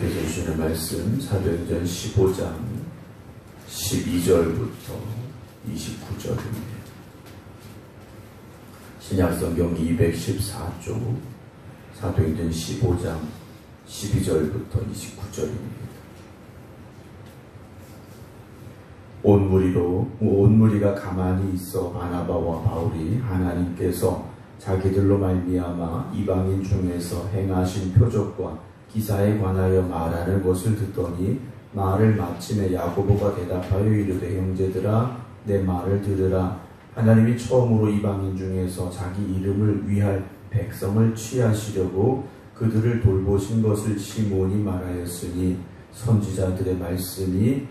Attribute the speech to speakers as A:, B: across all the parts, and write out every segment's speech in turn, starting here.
A: 하나님께서 주시는 말씀 사도행전 15장 12절부터 29절입니다. 신약성경 214쪽 사도행전 15장 12절부터 29절입니다. 온 무리가 가만히 있어 바나바와 바울이 하나님께서 자기들로 말미암아 이방인 중에서 행하신 표적과 기사에 관하여 말하는 것을 듣더니 말을 마침에 야고보가 대답하여 이르되 형제들아 내 말을 들으라. 하나님이 처음으로 이방인 중에서 자기 이름을 위할 백성을 취하시려고 그들을 돌보신 것을 시몬이 말하였으니 선지자들의 말씀이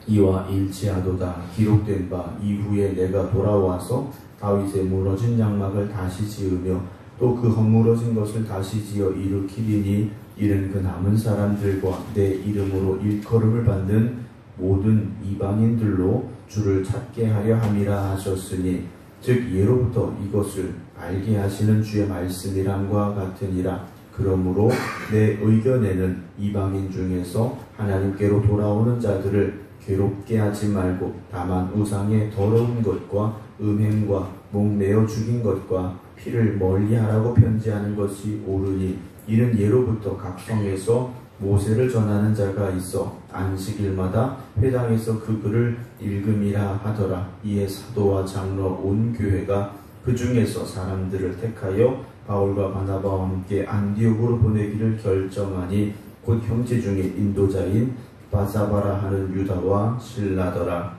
A: 이와 일치하도다. 기록된 바 이후에 내가 돌아와서 다윗의 무너진 장막을 다시 지으며 또 그 헛무너진 것을 다시 지어 일으키리니 이는 그 남은 사람들과 내 이름으로 일컬음을 받는 모든 이방인들로 주를 찾게 하려 함이라 하셨으니 즉 예로부터 이것을 알게 하시는 주의 말씀이란과 같으니라. 그러므로 내 의견에는 이방인 중에서 하나님께로 돌아오는 자들을 괴롭게 하지 말고 다만 우상의 더러운 것과 음행과 목매어 죽인 것과 피를 멀리하라고 편지하는 것이 옳으니 이는 예로부터 각 성에서 모세를 전하는 자가 있어 안식일마다 회당에서 그 글을 읽음이라 하더라. 이에 사도와 장로 온 교회가 그 중에서 사람들을 택하여 바울과 바나바와 함께 안디옥으로 보내기를 결정하니 곧 형제 중에 인도자인 바사바라 하는 유다와 실라더라.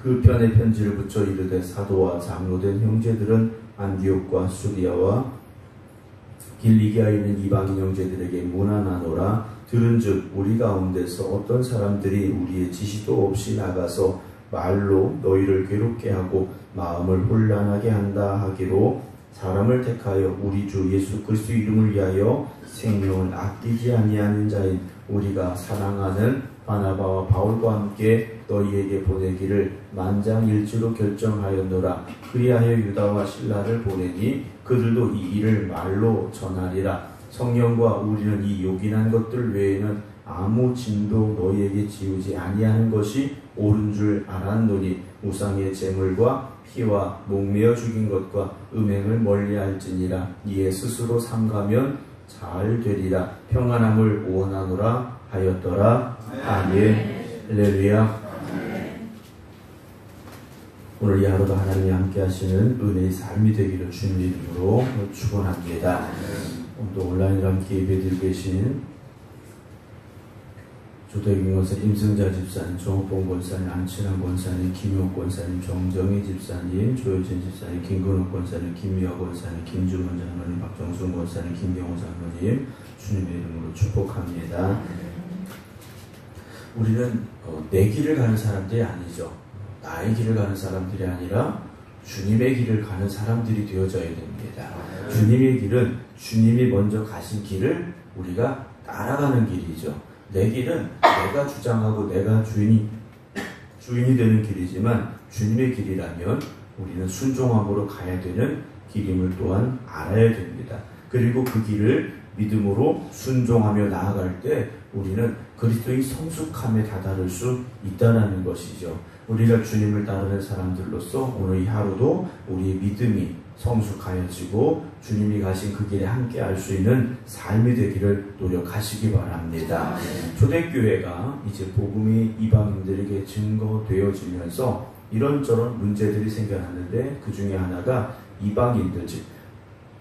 A: 그 편에 편지를 붙여 이르되 사도와 장로된 형제들은 안디옥과 수리아와 길리기아에 있는 이방인 형제들에게 문안하노라. 들은즉 우리 가운데서 어떤 사람들이 우리의 지시도 없이 나가서 말로 너희를 괴롭게 하고 마음을 혼란하게 한다 하기로 사람을 택하여 우리 주 예수 그리스도 이름을 위하여 생명을 아끼지 아니하는 자인 우리가 사랑하는 바나바와 바울과 함께 너희에게 보내기를 만장일치로 결정하였노라. 그리하여 유다와 실라를 보내니 그들도 이 일을 말로 전하리라. 성령과 우리는 이 요긴한 것들 외에는 아무 짐도 너희에게 지우지 아니하는 것이 옳은 줄 알았노니 우상의 제물과 피와 목매어 죽인 것과 음행을 멀리할지니라. 이에 스스로 삼가면 잘 되리라. 평안함을 원하노라 하였더라. 아멘. 할렐루야. 오늘 이 하루도 하나님이 함께 하시는 은혜의 삶이 되기를 주님 이름으로 축원합니다. 또 온라인으로 함께 예배드리고 계신 조대경 권사님, 임승자 집사님, 정옥봉 권사님, 안친환 권사님, 김용 권사님, 정정희 집사님, 조효진 집사님, 김근욱 권사님, 김미화 권사님, 김주문 장로님, 박정순 권사님, 김경호 장로님 주님의 이름으로 축복합니다. 우리는 내 길을 가는 사람들이 아니죠. 나의 길을 가는 사람들이 아니라 주님의 길을 가는 사람들이 되어져야 됩니다. 주님의 길은 주님이 먼저 가신 길을 우리가 따라가는 길이죠. 내 길은 내가 주장하고 내가 주인이 되는 길이지만 주님의 길이라면 우리는 순종함으로 가야 되는 길임을 또한 알아야 됩니다. 그리고 그 길을 믿음으로 순종하며 나아갈 때 우리는 그리스도의 성숙함에 다다를 수 있다는 것이죠. 우리가 주님을 따르는 사람들로서 오늘 이 하루도 우리의 믿음이 성숙하여지고 주님이 가신 그 길에 함께 할 수 있는 삶이 되기를 노력하시기 바랍니다. 초대교회가 이제 복음이 이방인들에게 증거되어지면서 이런저런 문제들이 생겨났는데 그 중에 하나가 이방인들, 즉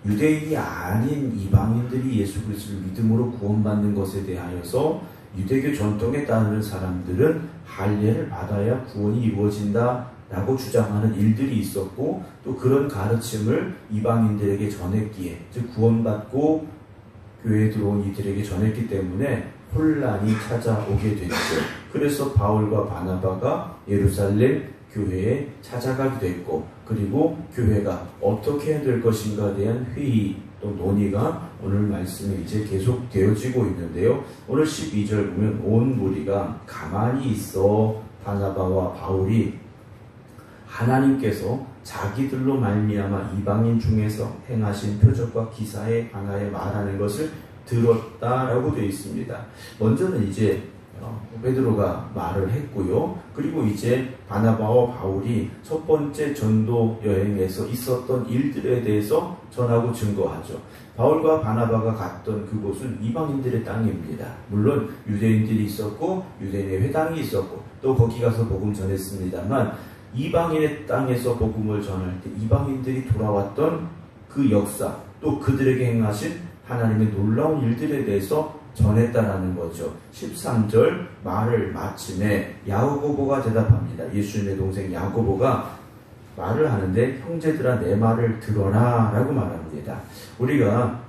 A: 유대인이 아닌 이방인들이 예수 그리스도를 믿음으로 구원받는 것에 대하여서 유대교 전통에 따르는 사람들은 할례를 받아야 구원이 이루어진다 라고 주장하는 일들이 있었고 또 그런 가르침을 이방인들에게 전했기에 즉 구원받고 교회에 들어온 이들에게 전했기 때문에 혼란이 찾아오게 됐죠. 그래서 바울과 바나바가 예루살렘 교회에 찾아가게 됐고 그리고 교회가 어떻게 해야 될 것인가에 대한 회의 또 논의가 오늘 말씀에 이제 계속 되어지고 있는데요. 오늘 12절 보면 온 무리가 가만히 있어 바나바와 바울이 하나님께서 자기들로 말미암아 이방인 중에서 행하신 표적과 기사에 관하여 말하는 것을 들었다라고 되어 있습니다. 먼저는 이제 베드로가 말을 했고요. 그리고 이제 바나바와 바울이 첫 번째 전도 여행에서 있었던 일들에 대해서 전하고 증거하죠. 바울과 바나바가 갔던 그곳은 이방인들의 땅입니다. 물론 유대인들이 있었고 유대인의 회당이 있었고 또 거기 가서 복음 전했습니다만 이방인의 땅에서 복음을 전할 때 이방인들이 돌아왔던 그 역사 또 그들에게 행하신 하나님의 놀라운 일들에 대해서 전했다라는 거죠. 13절 말을 마침에 야고보가 대답합니다. 예수님의 동생 야고보가 말을 하는데 형제들아 내 말을 들어라 라고 말합니다. 우리가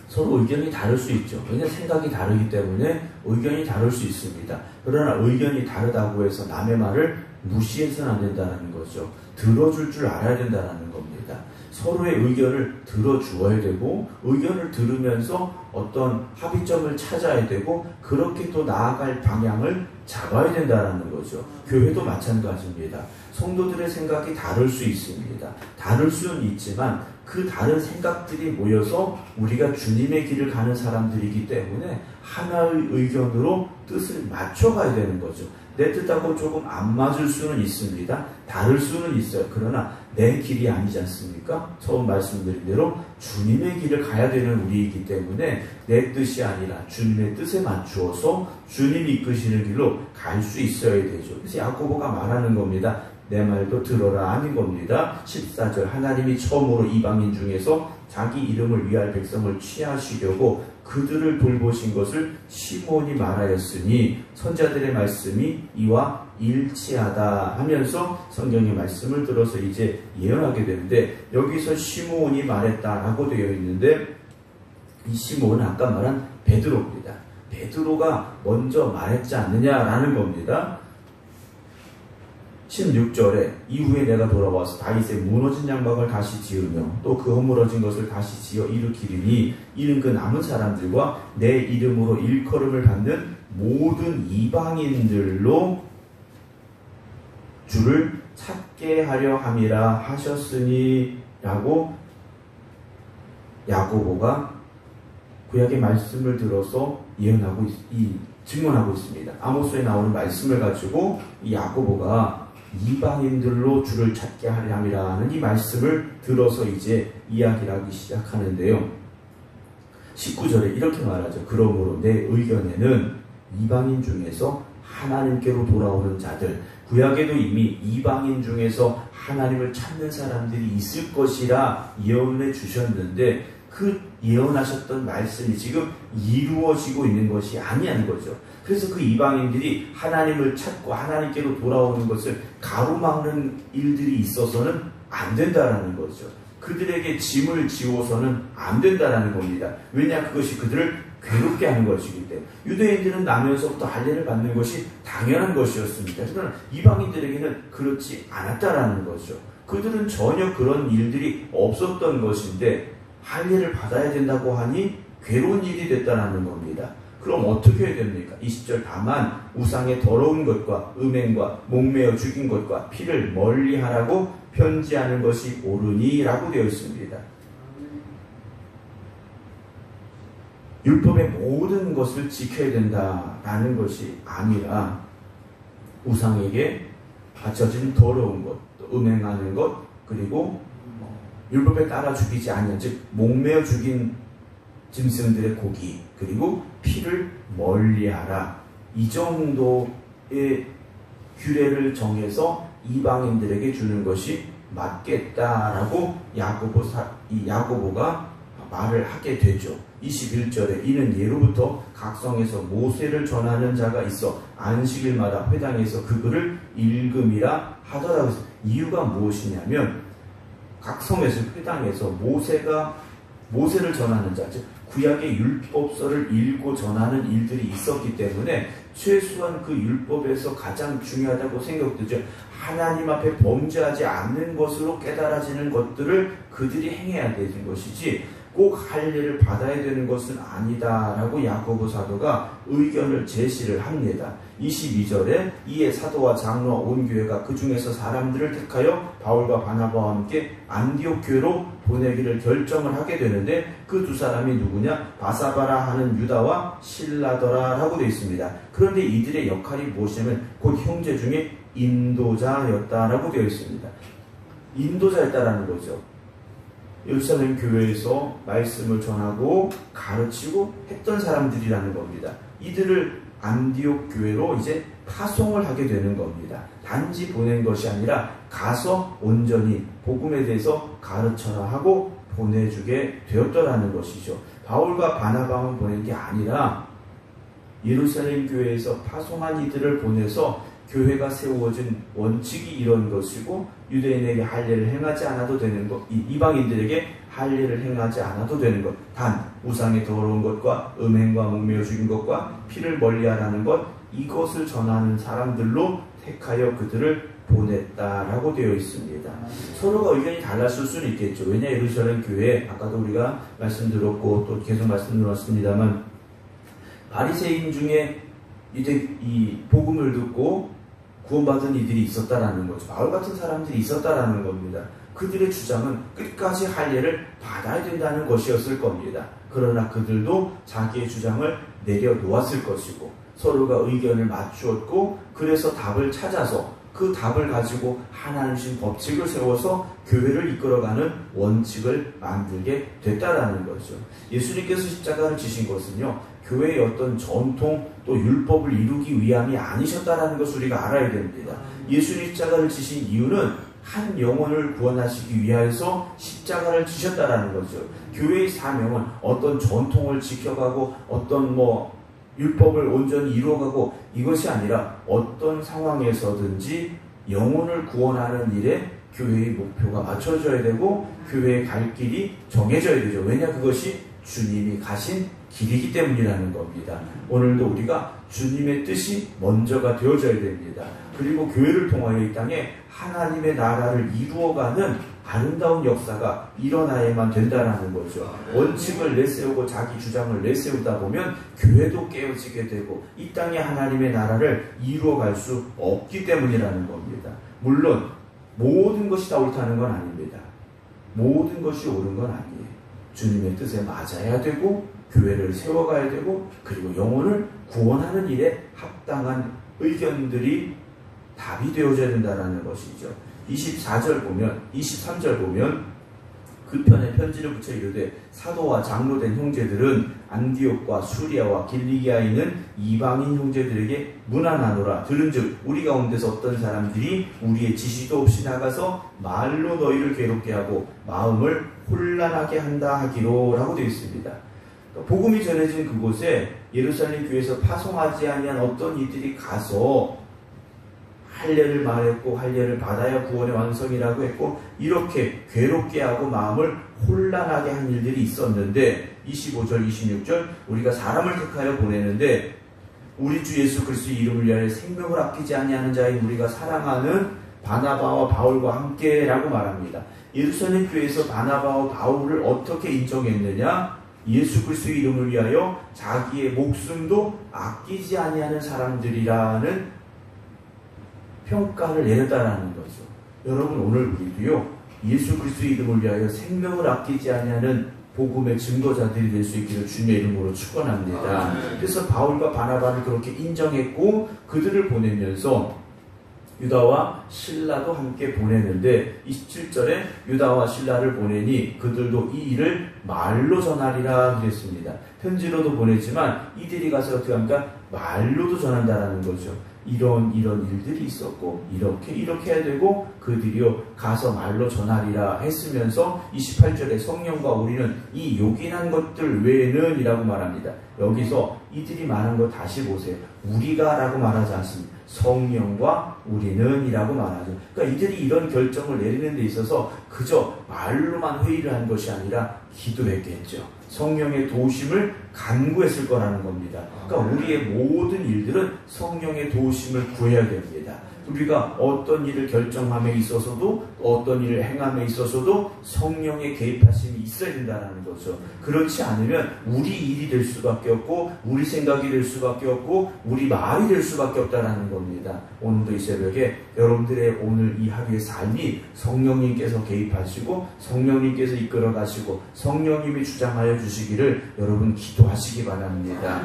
A: 서로 의견이 다를 수 있죠. 왜냐하면 생각이 다르기 때문에 의견이 다를 수 있습니다. 그러나 의견이 다르다고 해서 남의 말을 무시해서는 안 된다는 거죠. 들어줄 줄 알아야 된다는 겁니다. 서로의 의견을 들어주어야 되고 의견을 들으면서 어떤 합의점을 찾아야 되고 그렇게 또 나아갈 방향을 잡아야 된다는 거죠. 교회도 마찬가지입니다. 성도들의 생각이 다를 수 있습니다. 다를 수는 있지만 그 다른 생각들이 모여서 우리가 주님의 길을 가는 사람들이기 때문에 하나의 의견으로 뜻을 맞춰가야 되는 거죠. 내 뜻하고 조금 안 맞을 수는 있습니다. 다를 수는 있어요. 그러나 내 길이 아니지 않습니까? 처음 말씀드린 대로 주님의 길을 가야 되는 우리이기 때문에 내 뜻이 아니라 주님의 뜻에 맞추어서 주님이 이끄시는 길로 갈 수 있어야 되죠. 그래서 야고보가 말하는 겁니다. 내 말도 들어라 하는 겁니다. 14절 하나님이 처음으로 이방인 중에서 자기 이름을 위할 백성을 취하시려고 그들을 돌보신 것을 시몬이 말하였으니 선자들의 말씀이 이와 일치하다 하면서 성경의 말씀을 들어서 이제 예언하게 되는데 여기서 시몬이 말했다라고 되어 있는데 이 시몬은 아까 말한 베드로입니다. 베드로가 먼저 말했지 않느냐라는 겁니다. 16절에 이후에 내가 돌아와서 다윗의 무너진 양박을 다시 지으며 또 그 허물어진 것을 다시 지어 일으키리니 이는 그 남은 사람들과 내 이름으로 일컬음을 받는 모든 이방인들로 주를 찾게 하려 함이라 하셨으니 라고 야고보가 구약의 말씀을 들어서 예언하고 증언하고 있습니다. 아모스에 나오는 말씀을 가지고 이 야고보가 이방인들로 주를 찾게 하려 함이라는 이 말씀을 들어서 이제 이야기를 하기 시작하는데요. 19절에 이렇게 말하죠. 그러므로 내 의견에는 이방인 중에서 하나님께로 돌아오는 자들, 구약에도 이미 이방인 중에서 하나님을 찾는 사람들이 있을 것이라 예언해 주셨는데 그 예언하셨던 말씀이 지금 이루어지고 있는 것이 아니라는 거죠. 그래서 그 이방인들이 하나님을 찾고 하나님께로 돌아오는 것을 가로막는 일들이 있어서는 안 된다라는 거죠. 그들에게 짐을 지워서는 안 된다라는 겁니다. 왜냐 그것이 그들을 괴롭게 하는 것이기 때문에 유대인들은 나면서부터 할례를 받는 것이 당연한 것이었습니다. 그러나 이방인들에게는 그렇지 않았다라는 거죠. 그들은 전혀 그런 일들이 없었던 것인데 할례를 받아야 된다고 하니 괴로운 일이 됐다라는 겁니다. 그럼 어떻게 해야 됩니까? 20절 다만 우상의 더러운 것과 음행과 목매어 죽인 것과 피를 멀리하라고 편지하는 것이 옳으니 라고 되어 있습니다. 율법의 모든 것을 지켜야 된다라는 것이 아니라 우상에게 바쳐진 더러운 것, 또 음행하는 것, 그리고 율법에 따라 죽이지 아니한 즉 목매어 죽인 짐승들의 고기 그리고 피를 멀리하라. 이 정도의 규례를 정해서 이방인들에게 주는 것이 맞겠다라고 야고보가 말을 하게 되죠. 21절에 이는 예로부터 각성에서 모세를 전하는 자가 있어 안식일마다 회당에서 그 글을 읽음이라 하더라고요. 이유가 무엇이냐면 각성에서 회당에서 모세를 전하는 자, 즉 구약의 율법서를 읽고 전하는 일들이 있었기 때문에 최소한 그 율법에서 가장 중요하다고 생각되죠. 하나님 앞에 범죄하지 않는 것으로 깨달아지는 것들을 그들이 행해야 되는 것이지 꼭 할례를 받아야 되는 것은 아니다라고 야고보 사도가 의견을 제시를 합니다. 22절에 이에 사도와 장로와 온 교회가 그 중에서 사람들을 택하여 바울과 바나바와 함께 안디옥 교회로 보내기를 결정을 하게 되는데 그 두 사람이 누구냐? 누구냐? 바사바라 하는 유다와 실라더라 라고 되어 있습니다. 그런데 이들의 역할이 무엇이냐면 곧 형제 중에 인도자였다라고 되어 있습니다. 인도자였다라는 거죠. 예루살렘 교회에서 말씀을 전하고 가르치고 했던 사람들이라는 겁니다. 이들을 안디옥 교회로 이제 파송을 하게 되는 겁니다. 단지 보낸 것이 아니라 가서 온전히 복음에 대해서 가르쳐라 하고 보내주게 되었더라는 것이죠. 바울과 바나바만 보낸 게 아니라 예루살렘 교회에서 파송한 이들을 보내서 교회가 세워진 원칙이 이런 것이고 유대인에게 할례를 행하지 않아도 되는 것, 이방인들에게 할례를 행하지 않아도 되는 것, 단 우상의 더러운 것과 음행과 목매어 죽인 것과 피를 멀리하라는 것, 이것을 전하는 사람들로 택하여 그들을 보냈다라고 되어 있습니다. 서로가 의견이 달랐을 수는 있겠죠. 왜냐 예루살렘 교회 아까도 우리가 말씀드렸고 또 계속 말씀드렸습니다만 바리새인 중에 이제 이 복음을 듣고 구원받은 이들이 있었다라는 거죠. 바울 같은 사람들이 있었다라는 겁니다. 그들의 주장은 끝까지 할례를 받아야 된다는 것이었을 겁니다. 그러나 그들도 자기의 주장을 내려놓았을 것이고 서로가 의견을 맞추었고 그래서 답을 찾아서 그 답을 가지고 하나님 주신 법칙을 세워서 교회를 이끌어가는 원칙을 만들게 됐다라는 거죠. 예수님께서 십자가를 지신 것은요, 교회의 어떤 전통 또 율법을 이루기 위함이 아니셨다라는 것을 우리가 알아야 됩니다. 예수님 십자가를 지신 이유는 한 영혼을 구원하시기 위하여서 십자가를 지셨다라는 거죠. 교회의 사명은 어떤 전통을 지켜가고 어떤 율법을 온전히 이루어가고 이것이 아니라 어떤 상황에서든지 영혼을 구원하는 일에 교회의 목표가 맞춰져야 되고 교회의 갈 길이 정해져야 되죠. 왜냐 그것이 주님이 가신 길이기 때문이라는 겁니다. 오늘도 우리가 주님의 뜻이 먼저가 되어져야 됩니다. 그리고 교회를 통하여 이 땅에 하나님의 나라를 이루어가는 아름다운 역사가 일어나야만 된다는 거죠. 원칙을 내세우고 자기 주장을 내세우다 보면 교회도 깨어지게 되고 이 땅에 하나님의 나라를 이루어갈 수 없기 때문이라는 겁니다. 물론 모든 것이 다 옳다는 건 아닙니다. 모든 것이 옳은 건 아니에요. 주님의 뜻에 맞아야 되고 교회를 세워가야 되고 그리고 영혼을 구원하는 일에 합당한 의견들이 답이 되어져야 된다는 것이죠. 23절 보면 그 편에 편지를 붙여 이르되 사도와 장로된 형제들은 안디옥과 수리아와 길리기아에 있는 이방인 형제들에게 문안하노라. 들은즉 우리 가운데서 어떤 사람들이 우리의 지시도 없이 나가서 말로 너희를 괴롭게 하고 마음을 혼란하게 한다 하기로 라고 되어 있습니다. 복음이 전해진 그곳에 예루살렘 교회에서 파송하지 아니한 어떤 이들이 가서 할례를 말했고 할례를 받아야 구원의 완성이라고 했고 이렇게 괴롭게 하고 마음을 혼란하게 한 일들이 있었는데 25절 26절 우리가 사람을 택하여 보내는데 우리 주 예수 그리스도의 이름을 위하여 생명을 아끼지 아니하는 자인 우리가 사랑하는 바나바와 바울과 함께라고 말합니다. 예루살렘 교회에서 바나바와 바울을 어떻게 인정했느냐? 예수 그리스도의 이름을 위하여 자기의 목숨도 아끼지 아니하는 사람들이라는 평가를 내렸다라는 거죠. 여러분 오늘 우리도요 예수 그리스도의 이름을 위하여 생명을 아끼지 아니하는 복음의 증거자들이 될 수 있기를 주님의 이름으로 축원합니다. 그래서 바울과 바나바를 그렇게 인정했고 그들을 보내면서 유다와 실라도 함께 보내는데 27절에 유다와 실라를 보내니 그들도 이 일을 말로 전하리라 그랬습니다. 편지로도 보냈지만 이들이 가서 어떻게 합니까? 말로도 전한다라는 거죠. 이런 일들이 있었고 이렇게 해야 되고 그들이요 가서 말로 전하리라 했으면서 28절에 성령과 우리는 이 요긴한 것들 외에는 이라고 말합니다. 여기서 이들이 말한 거 다시 보세요. 우리가 라고 말하지 않습니다. 성령과 우리는 이라고 말하죠. 그러니까 이들이 이런 결정을 내리는 데 있어서 그저 말로만 회의를 한 것이 아니라 기도했겠죠. 성령의 도우심을 간구했을 거라는 겁니다. 그러니까 우리의 모든 일들은 성령의 도우심을 구해야 됩니다. 우리가 어떤 일을 결정함에 있어서도 어떤 일을 행함에 있어서도 성령의 개입하심이 있어야 된다는 거죠. 그렇지 않으면 우리 일이 될 수밖에 없고 우리 생각이 될 수밖에 없고 우리 말이 될 수밖에 없다는 겁니다. 오늘도 이 새벽에 여러분들의 오늘 이 하루의 삶이 성령님께서 개입하시고 성령님께서 이끌어 가시고 성령님이 주장하여 주시기를 여러분 기도하시기 바랍니다.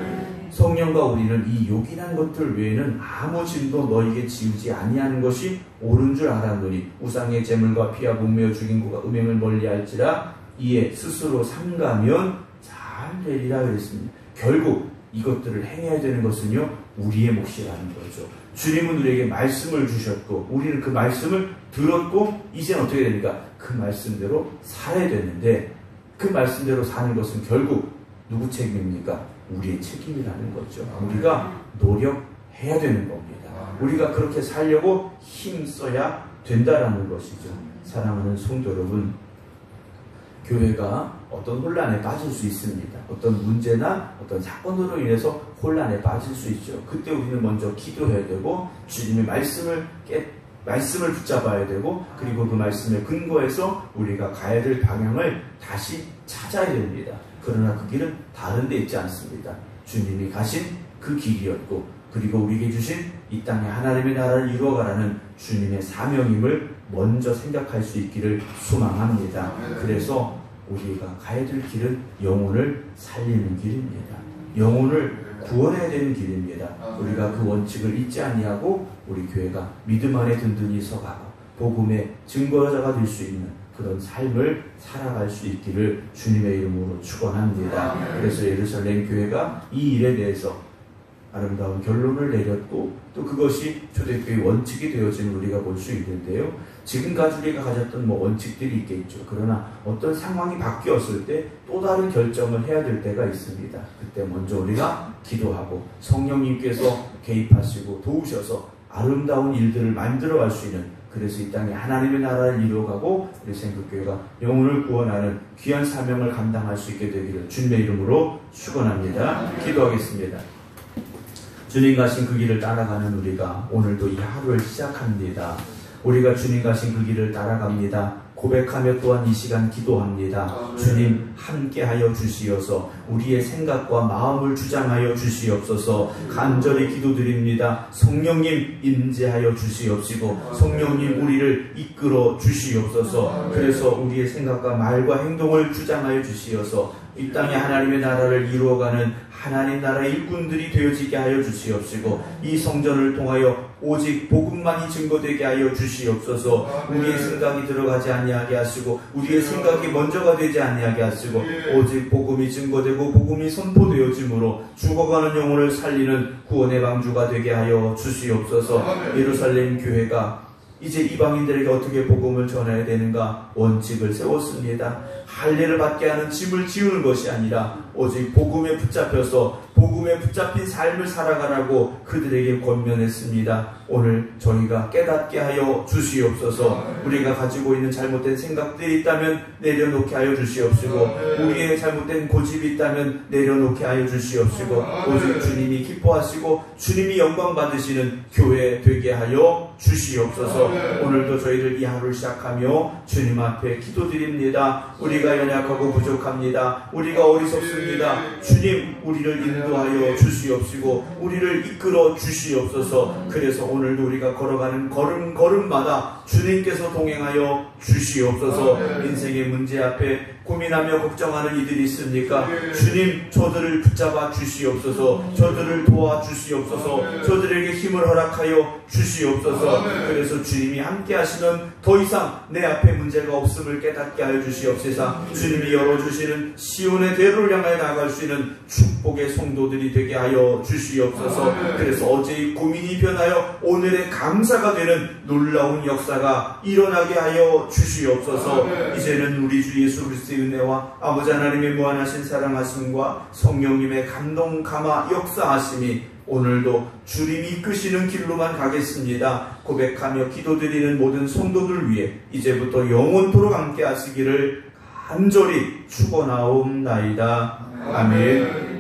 A: 성령과 우리는 이 요긴한 것들 외에는 아무 짐도 너에게 지우지 아니하는 것이 옳은 줄 알았노니 우상의 제물과 피와 목매어 죽인 고가 음행을 멀리할지라 이에 스스로 삼가면 잘 되리라 그랬습니다. 결국 이것들을 행해야 되는 것은요 우리의 몫이라는 거죠. 주님은 우리에게 말씀을 주셨고 우리는 그 말씀을 들었고 이제는 어떻게 됩니까? 그 말씀대로 살아야 되는데 그 말씀대로 사는 것은 결국 누구 책임입니까? 우리의 책임이라는 거죠. 우리가 노력해야 되는 겁니다. 우리가 그렇게 살려고 힘써야 된다라는 것이죠. 사랑하는 성도 여러분, 교회가 어떤 혼란에 빠질 수 있습니다. 어떤 문제나 어떤 사건으로 인해서 혼란에 빠질 수 있죠. 그때 우리는 먼저 기도해야 되고 주님의 말씀을 붙잡아야 되고 그리고 그 말씀에 근거해서 우리가 가야 될 방향을 다시 찾아야 됩니다. 그러나 그 길은 다른 데 있지 않습니다. 주님이 가신 그 길이었고 그리고 우리에게 주신 이 땅에 하나님의 나라를 이루어가라는 주님의 사명임을 먼저 생각할 수 있기를 소망합니다. 그래서 우리가 가야 될 길은 영혼을 살리는 길입니다. 영혼을 구원해야 되는 길입니다. 우리가 그 원칙을 잊지 아니하고 우리 교회가 믿음 안에 든든히 서가고 복음의 증거자가 될 수 있는 그런 삶을 살아갈 수 있기를 주님의 이름으로 축원합니다. 그래서 예루살렘 교회가 이 일에 대해서 아름다운 결론을 내렸고 또 그것이 초대교회의 원칙이 되어진 우리가 볼 수 있는데요. 지금까지 우리가 가졌던 원칙들이 있겠죠. 그러나 어떤 상황이 바뀌었을 때 또 다른 결정을 해야 될 때가 있습니다. 그때 먼저 우리가 기도하고 성령님께서 개입하시고 도우셔서 아름다운 일들을 만들어갈 수 있는 그래서 이 땅에 하나님의 나라를 이루어가고 우리 생각교회가 영혼을 구원하는 귀한 사명을 감당할 수 있게 되기를 주님의 이름으로 축원합니다. 기도하겠습니다. 주님 가신 그 길을 따라가는 우리가 오늘도 이 하루를 시작합니다. 우리가 주님 가신 그 길을 따라갑니다. 고백하며 또한 이 시간 기도합니다. 주님 함께하여 주시어서 우리의 생각과 마음을 주장하여 주시옵소서. 간절히 기도드립니다. 성령님 임재하여 주시옵시고 성령님 우리를 이끌어 주시옵소서. 그래서 우리의 생각과 말과 행동을 주장하여 주시어서 이 땅에 하나님의 나라를 이루어가는 하나님 나라의 일꾼들이 되어지게 하여 주시옵시고 이 성전을 통하여 오직 복음만이 증거되게 하여 주시옵소서. 우리의 생각이 들어가지 아니하게 하시고 우리의 생각이 먼저가 되지 아니하게 하시고 오직 복음이 증거되고 복음이 선포되어짐으로 죽어가는 영혼을 살리는 구원의 방주가 되게 하여 주시옵소서. 예루살렘 교회가 이제 이방인들에게 어떻게 복음을 전해야 되는가 원칙을 세웠습니다. 할례를 받게 하는 짐을 지우는 것이 아니라 오직 복음에 붙잡혀서 복음에 붙잡힌 삶을 살아가라고 그들에게 권면했습니다. 오늘 저희가 깨닫게 하여 주시옵소서. 우리가 가지고 있는 잘못된 생각들이 있다면 내려놓게 하여 주시옵시고 우리의 잘못된 고집이 있다면 내려놓게 하여 주시옵시고 오직 주님이 기뻐하시고 주님이 영광 받으시는 교회 되게 하여 주시옵소서. 오늘도 저희를 이 하루를 시작하며 주님 앞에 기도드립니다. 우리가 연약하고 부족합니다. 우리가 어리석습니다. 주님 우리를 인도하여 주시옵시고 우리를 이끌어 주시옵소서. 그래서 오늘도 우리가 걸어가는 걸음마다 주님께서 동행하여 주시옵소서. 인생의 문제 앞에 고민하며 걱정하는 이들이 있습니까? 주님 저들을 붙잡아 주시옵소서. 저들을 도와 주시옵소서. 저들에게 힘을 허락하여 주시옵소서. 그래서 주님이 함께 하시는 더 이상 내 앞에 문제가 없음을 깨닫게 하여 주시옵소서. 주님이 열어주시는 시온의 대로를 향하여 나아갈 수 있는 축복의 성도들이 되게 하여 주시옵소서. 그래서 어제의 고민이 변하여 오늘의 감사가 되는 놀라운 역사가 일어나게 하여 주시옵소서. 이제는 우리 주 예수 그리스도의 은혜와 아버지 하나님의 무한하신 사랑하심과 성령님의 감동 감화 역사하심이 오늘도 주님이 이끄시는 길로만 가겠습니다. 고백하며 기도드리는 모든 성도들 위해 이제부터 영원토록 함께 하시기를 간절히 축원하옵나이다. 아멘.